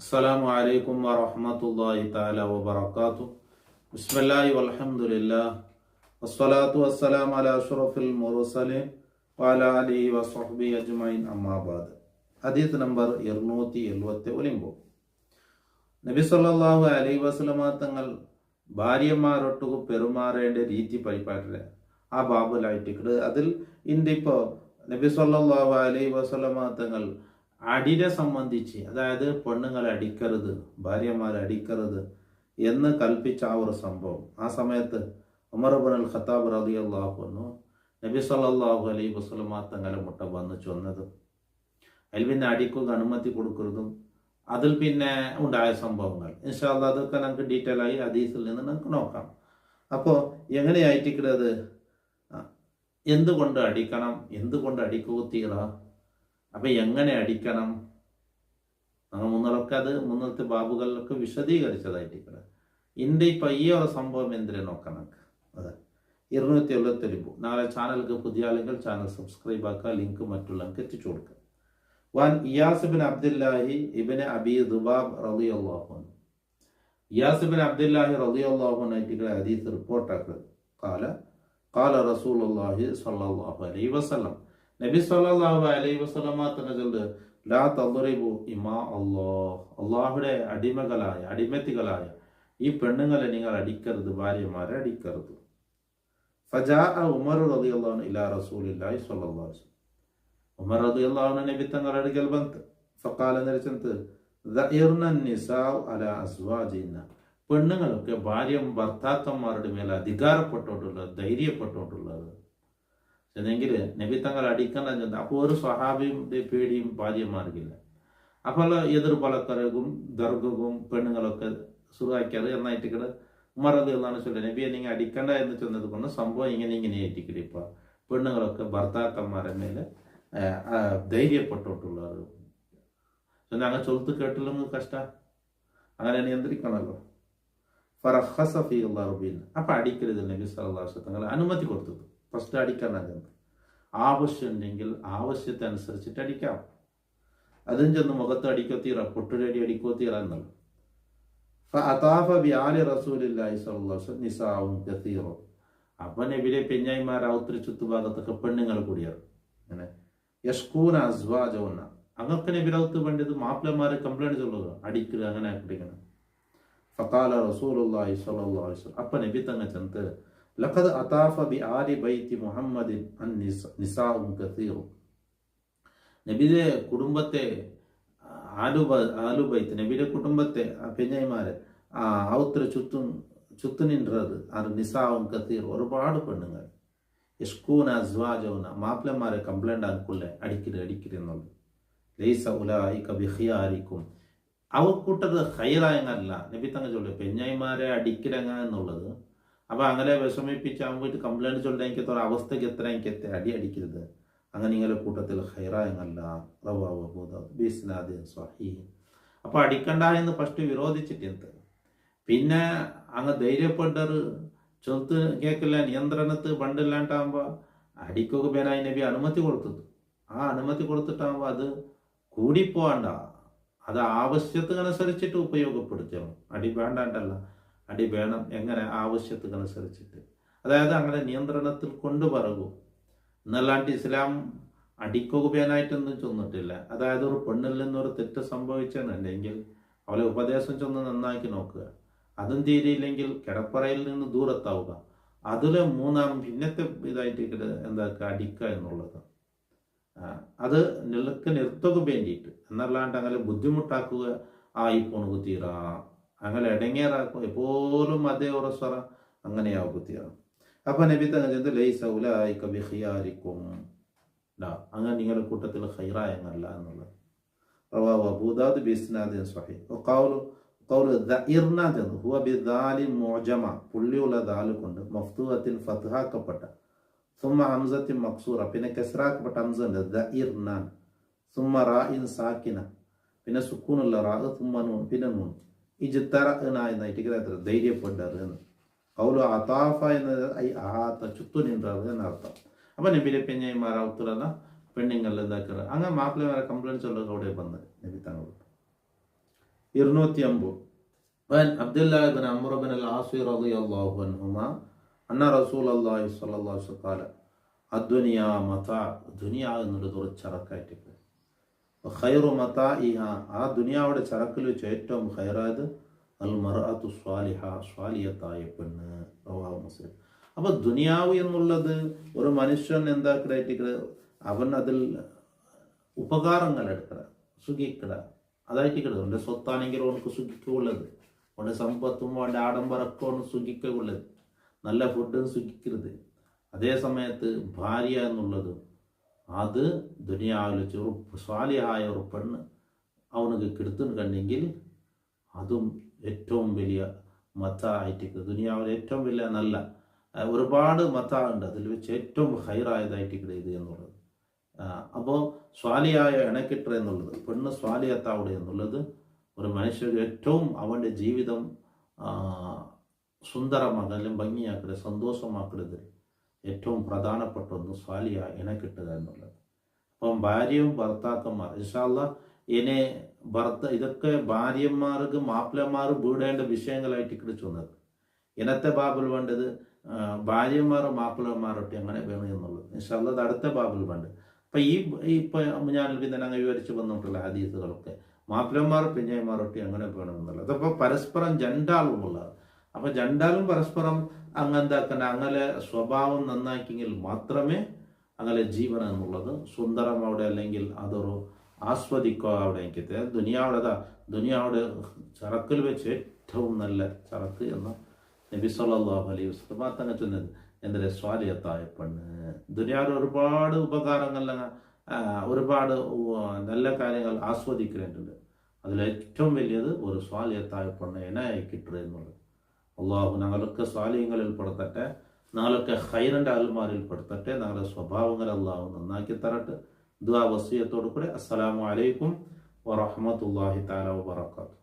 അസ്സലാമു അലൈക്കും വറഹ്മത്തുള്ളാഹി തആല വബറകാതുഹു. ബിസ്മില്ലാഹി വൽഹംദുലില്ലാഹ് വസ്സലാത്തു വസ്സലാമു അലാ അഷ്റഫിൽ മുർസലീൻ വഅലാ ആലിഹി വസ്വഹ്ബിഹി അജ്മഈൻ അമ്മാ ബഅദ്. ഹദീസ് നമ്പർ 279. നബി സല്ലല്ലാഹു അലൈഹി വസല്ലമ തങ്ങൾ ഭാര്യമാരൊട്ടുകു പെരുമാറേണ്ട രീതി പരിപാടില്ല ആ ബാബുലായിട്ട് അതിൽ ഇന്നിപ്പോ നബി സല്ലല്ലാഹു അലൈഹി വസല്ലമ തങ്ങൾ അടിനെ സംബന്ധിച്ച്, അതായത് പെണ്ണുങ്ങളെ അടിക്കരുത്, ഭാര്യമാരെ അടിക്കരുത് എന്ന് കൽപ്പിച്ച ആ ഒരു സംഭവം ആ സമയത്ത് ഉമർ ഇബ്നുൽ ഖത്താബ് റളിയല്ലാഹു അൻഹു നബി സല്ലല്ലാഹു അലൈഹി വസല്ലമ തങ്ങളെ മുട്ട വന്ന് ചൊന്നത്. അതിൽ പിന്നെ അടിക്കുക അനുമതി കൊടുക്കുന്നതും അതിൽ പിന്നെ ഉണ്ടായ സംഭവങ്ങൾ ഇൻഷാ അല്ലാഹ് അതൊക്കെ നമുക്ക് ഡീറ്റെയിൽ ആയി ഹദീസിൽ നിന്ന് നമുക്ക് നോക്കാം. അപ്പോൾ എങ്ങനെയായിട്ടിക്കുന്നത്, എന്തുകൊണ്ട് അടിക്കണം, എന്തുകൊണ്ട് അടിക്കുക തീറ, അപ്പൊ എങ്ങനെ അടിക്കണം, നമ്മൾ മുന്നത്തെ ബാബുകളിലൊക്കെ വിശദീകരിച്ചതായിട്ടിരിക്കണം. ഇന്റെ ഇപ്പൊ ഈ ഒരു സംഭവം എന്തിനെ നോക്കണം. അതെ 279. നാളെ ചാനലിലേക്ക് പുതിയ ആളുകൾ ചാനൽ സബ്സ്ക്രൈബ് ആക്കുക, ലിങ്ക് മറ്റുള്ളവർക്ക് എത്തിച്ചു കൊടുക്കുക. വൻ ഇയാസ് ബിൻ അബ്ദുല്ലാഹി ഇബ്നു അബി ദുബാബ് റളിയല്ലാഹു അൻഹു, ഇയാസ് ബിൻ അബ്ദുല്ലാഹി റളിയല്ലാഹു അൻഹു ഹദീസ് റിപ്പോർട്ട് ആക്കുന്നത്. ഖാല റസൂലുള്ളാഹി സ്വല്ലല്ലാഹു അലൈഹി വസല്ലം, നബി സല്ലല്ലാഹു അലൈഹി വസല്ലമ തങ്ങൾ ലാ തദ്റിബു ഇമാ അല്ലാഹ്, അല്ലാഹുവിന്റെ അടിമത്തികളായ ഈ പെണ്ണുങ്ങളെ നിങ്ങൾ അടിക്കരുത്, ഭാര്യമാരെ അടിക്കരുത്. ഫജാഅ ഉമർ റളിയല്ലാഹു അൻഹു ഇലാ റസൂലില്ലാഹി സ്വല്ലല്ലാഹു അലൈഹി വസല്ലം, ഉമർ റളിയല്ലാഹു അൻഹു നബി തങ്ങളുടെ അടുക്കൽ വന്ന് ഫഖാല നിരച്ചത് ദഇർന നിസാഉ അലാ അസ്വാജിന, പെണ്ണുങ്ങളൊക്കെ ഭർത്താക്കന്മാരുടെ മേലെ അധികാരപ്പെട്ടോണ്ടുള്ളത്, ധൈര്യപ്പെട്ടോണ്ടുള്ളത്. എന്നെങ്കിൽ നബി തങ്ങൾ അടിക്കണ്ട. അപ്പോൾ ഒരു സ്വഹാബിയുടെ പേടിയും ഭാര്യമാർക്കില്ല. അപ്പോൾ എതിർപലക്കരകും ദർഗവും പെണ്ണുങ്ങളൊക്കെ സുഖാക്കിയത് എന്നായിട്ട് ഉമർ റളിയല്ലാഹു അൻഹു നബിയെ നിങ്ങൾ അടിക്കണ്ട എന്ന് ചെന്നത് കൊണ്ട് സംഭവം ഇങ്ങനെ ആയിട്ടിക്കട. ഇപ്പൊ പെണ്ണുങ്ങളൊക്കെ ഭർത്താക്കന്മാരെ മേലെ ധൈര്യപ്പെട്ടോട്ടുള്ളത്. അങ്ങനെ ചൊലുത്ത് കേട്ടില്ലെങ്കിൽ കഷ്ട, അങ്ങനെ നിയന്ത്രിക്കണമല്ലോ. ഫറഖസ ഫീ ദർബിൻ, അപ്പൊ അടിക്കരുത് നബി സല്ലല്ലാഹു അലൈഹി വസല്ലം അനുമതി കൊടുത്തത്. ഫസ്റ്റ് അടിക്കണം, ആവശ്യം ഉണ്ടെങ്കിൽ ആവശ്യത്തെ അനുസരിച്ചിട്ട് അടിക്കാം. അതും ചെന്ന് മുഖത്ത് അടിക്കോ തീറ, പൊട്ടുരടി അടിക്കോ തീറ എന്നല്ല. അപ്പൊ നബിയിലെ പെഞ്ഞായിമാർ ഔത്രി ചുറ്റുഭാഗത്തൊക്കെ പെണ്ണുങ്ങൾ കൂടിയാണ്. അങ്ങനെ യഷ്കൂന അസ്വാജൗന, അങ്ങൊക്കെ നബിരൗത്ത് വേണ്ടത് മാപ്പിളമാരെ കംപ്ലൈന്റ് ചൊല്ലുക, അടിക്കുക, അങ്ങനെ അടിക്കണം. ഫഖാല റസൂലുള്ളാഹി സ്വല്ലല്ലാഹു അലൈഹി വസല്ലം, അപ്പൊ നബി തങ്ങൾ ചെന്ന് ലഖദ് അതാഫ ബി ആലി ബൈത്തി മുഹമ്മദിൻ അൻ നിസാഉൻ കസീറു, നബിയുടെ കുടുംബത്തെ ആലുബൈത്ത് നബിയുടെ കുടുംബത്തെ പെഞ്ഞായിമാരെ ഔത്ര ചുറ്റുനിன்றது അത് നിസാഉൻ കസീർ, ഒരുപാട് പെണ്ണുങ്ങൾ. യഷ്കൂന അസ്വാജൗന, മാപ്പിളമാരെ കംപ്ലൈന്റ് ആക്കുള്ളേ, അടിക്കരുത് എന്നുള്ളത്. ലൈസ ഉലൈക ബിഖിയാരിക്കും, അവക്കൂട്ടത് ഹൈറായങ്ങല്ല. നബി തങ്ങൾ ചൊല്ലു പെഞ്ഞായിമാരെ അടിക്കിടങ്ങ എന്നുള്ളത്. അപ്പൊ അങ്ങനെ വിഷമിപ്പിച്ചാൽ പോയിട്ട് കംപ്ലൈന്റ് ചൊല്ലാൻ എനിക്ക് അവസ്ഥയ്ക്ക് എത്ര എനിക്ക് അടി അടിക്കരുത്, അങ്ങനെ നിങ്ങളുടെ കൂട്ടത്തിൽ ഹൈറായങ്ങല്ല. റവാഹു അബൂ ദാവൂദ് ബിസ്നാദിൻ സ്വഹീഹ്. അപ്പൊ അടിക്കണ്ട എന്ന് ഫസ്റ്റ് വിരോധിച്ചിട്ട് പിന്നെ അങ്ങ് ധൈര്യപ്പെട്ടത് ചൊൽത്ത് കേൾക്കില്ല, നിയന്ത്രണത്ത് പണ്ടില്ലാണ്ടാകുമ്പോ അടിക്കൊക്കെ പേനായി നബി അനുമതി കൊടുത്തത്. ആ അനുമതി കൊടുത്തിട്ടാകുമ്പോ അത് കൂടിപ്പോണ്ട, അത് ആവശ്യത്തിനനുസരിച്ചിട്ട് ഉപയോഗപ്പെടുത്തണം. അടി വേണ്ടാണ്ടല്ല, അടി വേണം, എങ്ങനെ ആവശ്യത്തിനനുസരിച്ചിട്ട്, അതായത് അങ്ങനെ നിയന്ത്രണത്തിൽ കൊണ്ടുപറകൂ എന്നല്ലാണ്ട് ഇസ്ലാം അടിക്കുകയാനായിട്ടൊന്നും ചൊന്നിട്ടില്ല. അതായത് ഒരു പെണ്ണിൽ നിന്നൊരു തെറ്റ് സംഭവിച്ചെന്നുണ്ടെങ്കിൽ അവളെ ഉപദേശം ചൊന്ന് നന്നാക്കി നോക്കുക, അതും തീരെയില്ലെങ്കിൽ കിടപ്പറയിൽ നിന്ന് ദൂരത്താവുക. അതിലെ പിന്നത്തെ ഇതായിട്ട് എന്താക്കുക, അടിക്കുക എന്നുള്ളത്. അത് നിർത്തുക വേണ്ടിയിട്ട് എന്നല്ലാണ്ട് അങ്ങനെ ബുദ്ധിമുട്ടാക്കുക ആയി പോണു തീറ, അങ്ങനെ ഇടങ്ങേറാക്കും എപ്പോഴും അതേ ഉറസ്വറ അങ്ങനെയാവും തീറ. അപ്പൊ നബി തങ്ങൾ ലൈസ ഉലൈക ബിഖിയാരിക്കും, അങ്ങനെ നിങ്ങളുടെ കൂട്ടത്തിൽ ഹൈറായങ്ങല്ല എന്നുള്ളത്. റവാഹു അബൂ ദാവൂദ് ബിസ്നാദിൻ സ്വഹീഹ്. ഖൗലു ദഇർന ഹുവ ബിദാലിൻ മുഅജമ, പുള്ളിയുള്ള ദാൽ കൊണ്ട് മഫ്തൂഹത്തിൻ ഫത്ഹാക്കപ്പെട്ട, സുമ്മ ഹംസത്തിൻ മക്സൂറ, പിന്നെ കസ്റാക്കപ്പെട്ട ഹംസ ഉണ്ട് ദഇർന, സുമ്മ റാഇൻ സാക്കിന, പിന്നെ സുക്കൂനുള്ള റാ, സുമ്മ നൂൻ, പിന്നെ നൂൻ. ഇജ്തറഅന ധൈര്യപ്പെട്ടത് എന്ന്. ഖൗലു അതാഫ എന്നത് ചുറ്റു നിന്നത് എന്നർത്ഥം. അപ്പൊ നബിയിലെ പെഞ്ഞായിമാർ ഔത്തുറന്ന പെണ്ണുങ്ങൾ എന്താക്കുക, അങ്ങനെ മാപ്പിളമാരെ കംപ്ലൈൻസ് ഉള്ളത് അവിടെ വന്നത് നബി തങ്ങൾ. 250. وعن عبد الله بن عمرو بن العاص رضي الله عنهما أن رسول الله صلى الله عليه وسلم قال الدنيا متاع ദുനിയ എന്നുള്ളത് ഒരു ചരക്കായിട്ട് ഖൈറു മതാഇഹ ആ ദുനിയാവുടെ ചരക്കിൽ വെച്ച് ഏറ്റവും ഖൈറായത് അൽ മർഅത്തു സ്വാലിഹ സ്വാലിയത്തായ പെണ്ണ് റവാഹു മുസ്ലിം. അപ്പോൾ ദുനിയാവ് എന്നുള്ളത് ഒരു മനുഷ്യൻ എന്താക്കിയിട്ട് അവൻ അതിൽ ഉപകാരങ്ങൾ എടുക്കട സുഖിക്കട അതായിട്ട് അവൻ്റെ സ്വത്താണെങ്കിൽ അവനക്ക് സുഖിക്കുള്ളത്, അവൻ്റെ സമ്പത്തും അവൻ്റെ ആഡംബരക്കും അവന് സുഖിക്കുള്ളത്, നല്ല ഫുഡും സുഖിക്കരുത്. അതേ സമയത്ത് ഭാര്യ എന്നുള്ളത് അത് ദുനിയാവിൽ ചെറു സ്വാലിഹായ ഒരു പെണ്ണ് അവനക്ക് കിടത്തുന്നുണ്ടെങ്കിൽ അതും ഏറ്റവും വലിയ മത ആയിട്ട് ദുനിയാവിൽ ഏറ്റവും വലിയ നല്ല ഒരുപാട് മത ഉണ്ട്, അതിൽ വെച്ച് ഏറ്റവും ഹൈറായതായിട്ട് ഇത് എന്നുള്ളത്. അപ്പോൾ സ്വാലിയായ ഇണക്കിട്ട എന്നുള്ളത് പെണ്ണ് സ്വാലിയത്താവുക എന്നുള്ളത് ഒരു മനുഷ്യർക്ക് ഏറ്റവും അവൻ്റെ ജീവിതം സുന്ദരമാക്കലും ഭംഗിയാക്കരുത് സന്തോഷമാക്കരുത് ഏറ്റവും പ്രധാനപ്പെട്ട ഒന്ന് സ്വാലിയ ഇണക്കിട്ടുക എന്നുള്ളത്. അപ്പം ഭാര്യയും ഭർത്താക്കന്മാർ ഇൻഷാ അല്ലാഹ് ഇനി ഇതൊക്കെ ഭാര്യന്മാർക്ക് മാപ്പിളമാർ വീടേണ്ട വിഷയങ്ങളായിട്ട് കിടച്ചുന്നത്. ഇന്നത്തെ ബാബിൽ വേണ്ടത് ഭാര്യന്മാർ മാപ്പിളമാരൊക്കെ എങ്ങനെ വേണം എന്നുള്ളത് ഇൻഷാ അല്ലാഹ് അടുത്ത ബാബിൽ വേണ്ടത്. അപ്പം ഇപ്പം ഞാൻ പിന്നെ ഞങ്ങൾ വിവരിച്ച് വന്നിട്ടുള്ള ഹദീസുകളൊക്കെ മാപ്പിളമാർ പിഞ്ഞയന്മാരൊക്കെ എങ്ങനെ വേണം എന്നുള്ളത്. അപ്പോൾ പരസ്പരം ജണ്ടാളുമുള്ളത്. അപ്പം ജണ്ടാലും പരസ്പരം അങ്ങെന്താക്കണ്ട അങ്ങനെ സ്വഭാവം നന്നാക്കിയെങ്കിൽ മാത്രമേ അങ്ങനെ ജീവനം എന്നുള്ളത് സുന്ദരം അവിടെ അല്ലെങ്കിൽ അതൊരു ആസ്വദിക്കുക അവിടെ എനിക്ക് ദുനിയാവിടെ ചരക്കിൽ വെച്ച് ഏറ്റവും നല്ല ചരക്ക് എന്ന നബി സല്ലല്ലാഹു അലൈഹി വസല്ലം തന്നെ ചൊന്നത് എന്തൊരു സ്വാലിയത്തായ പെണ്ണ്. ദുനിയാവിൽ ഒരുപാട് ഉപകാരങ്ങൾ ഒരുപാട് നല്ല കാര്യങ്ങൾ ആസ്വദിക്കുന്നുണ്ട്. അതിലേറ്റവും വലിയത് ഒരു സ്വാലിയത്തായ പെണ്ണ് എനായി കിട്ടുക എന്നുള്ളത്. അള്ളാഹു ഞങ്ങളൊക്കെ സ്വാലിഹ്യങ്ങളിൽ പെടുത്തട്ടെ, ഞങ്ങളൊക്കെ ഖൈറിൻ്റെ അൽമാരിൽ പെടുത്തട്ടെ, ഞങ്ങളുടെ സ്വഭാവങ്ങൾ അള്ളാഹു നന്നാക്കി തരട്ടെ. ദുആ വസിയത്തോടു കൂടെ അസ്സലാമു അലൈക്കും വറഹ്മത്തുള്ളാഹി തആല വബറകാതുഹു.